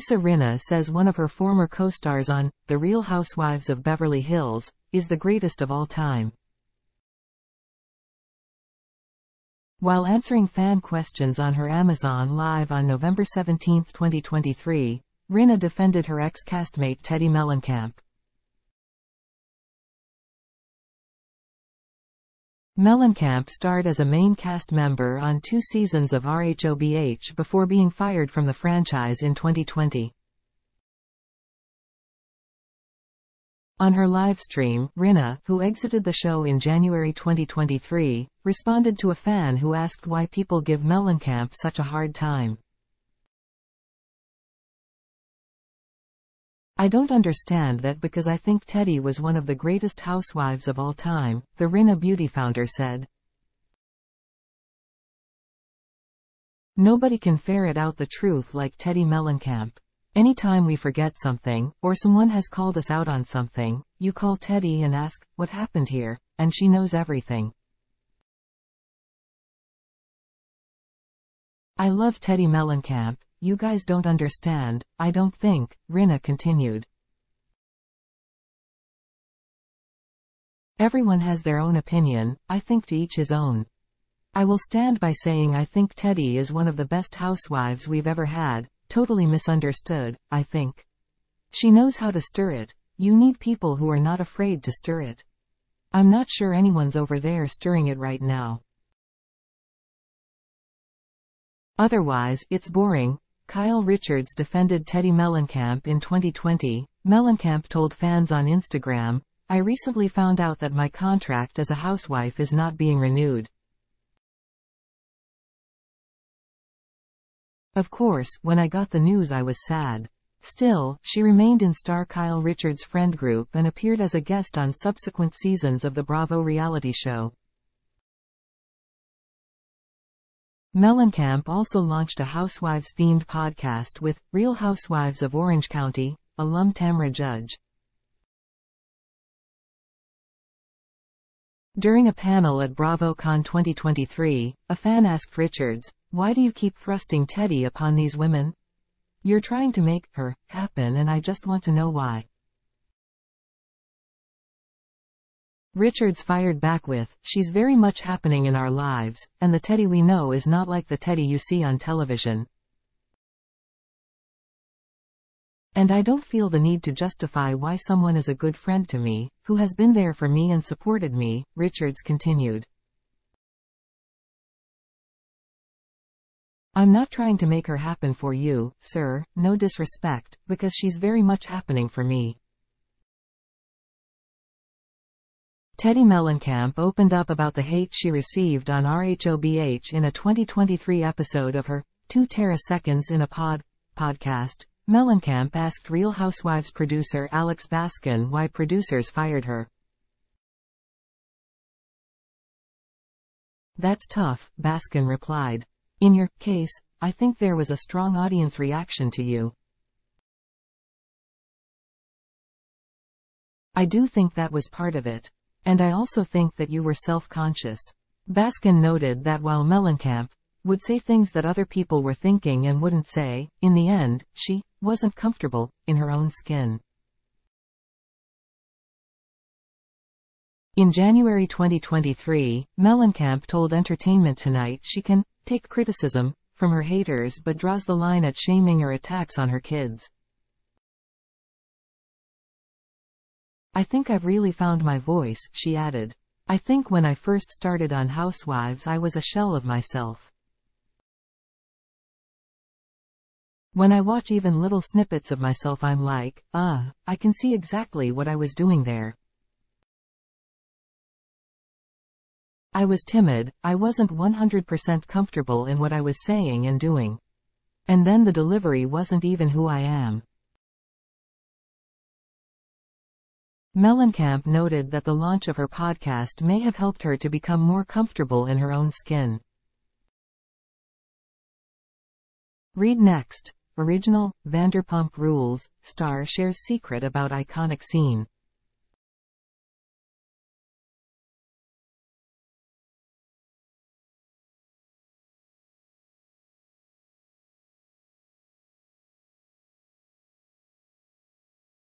Producer Rinna says one of her former co-stars on The Real Housewives of Beverly Hills is the greatest of all time. While answering fan questions on her Amazon Live on November 17, 2023, Rinna defended her ex-castmate Teddi Mellencamp. Mellencamp starred as a main cast member on 2 seasons of RHOBH before being fired from the franchise in 2020. On her livestream, Rinna, who exited the show in January 2023, responded to a fan who asked why people give Mellencamp such a hard time. "I don't understand that because I think Teddi was one of the greatest housewives of all time," the Rinna Beauty founder said. "Nobody can ferret out the truth like Teddi Mellencamp. Anytime we forget something, or someone has called us out on something, you call Teddi and ask, 'What happened here?' and she knows everything. I love Teddi Mellencamp. You guys don't understand, I don't think," Rinna continued. "Everyone has their own opinion, I think to each his own. I will stand by saying I think Teddi is one of the best housewives we've ever had, totally misunderstood, I think. She knows how to stir it. You need people who are not afraid to stir it. I'm not sure anyone's over there stirring it right now. Otherwise, it's boring." Kyle Richards defended Teddi Mellencamp in 2020. Mellencamp told fans on Instagram, "I recently found out that my contract as a housewife is not being renewed. Of course, when I got the news I was sad." Still, she remained in star Kyle Richards' friend group and appeared as a guest on subsequent seasons of the Bravo reality show. Mellencamp also launched a Housewives-themed podcast with Real Housewives of Orange County alum Tamra Judge. During a panel at BravoCon 2023, a fan asked Richards, "Why do you keep thrusting Teddi upon these women? You're trying to make her happen and I just want to know why." Richards fired back with, "She's very much happening in our lives, and the Teddi we know is not like the Teddi you see on television. And I don't feel the need to justify why someone is a good friend to me, who has been there for me and supported me," Richards continued. "I'm not trying to make her happen for you, sir, no disrespect, because she's very much happening for me." Teddi Mellencamp opened up about the hate she received on RHOBH in a 2023 episode of her 2 Teraseconds in a podcast. Mellencamp asked Real Housewives producer Alex Baskin why producers fired her. "That's tough," Baskin replied. "In your case, I think there was a strong audience reaction to you. I do think that was part of it. And I also think that you were self-conscious." Baskin noted that while Mellencamp would say things that other people were thinking and wouldn't say, in the end, she wasn't comfortable in her own skin. In January 2023, Mellencamp told Entertainment Tonight she can take criticism from her haters but draws the line at shaming or attacks on her kids. "I think I've really found my voice," she added. "I think when I first started on Housewives I was a shell of myself. When I watch even little snippets of myself I'm like, I can see exactly what I was doing there. I was timid, I wasn't 100% comfortable in what I was saying and doing. And then the delivery wasn't even who I am." Mellencamp noted that the launch of her podcast may have helped her to become more comfortable in her own skin. Read next. Original, Vanderpump Rules, star shares secret about iconic scene.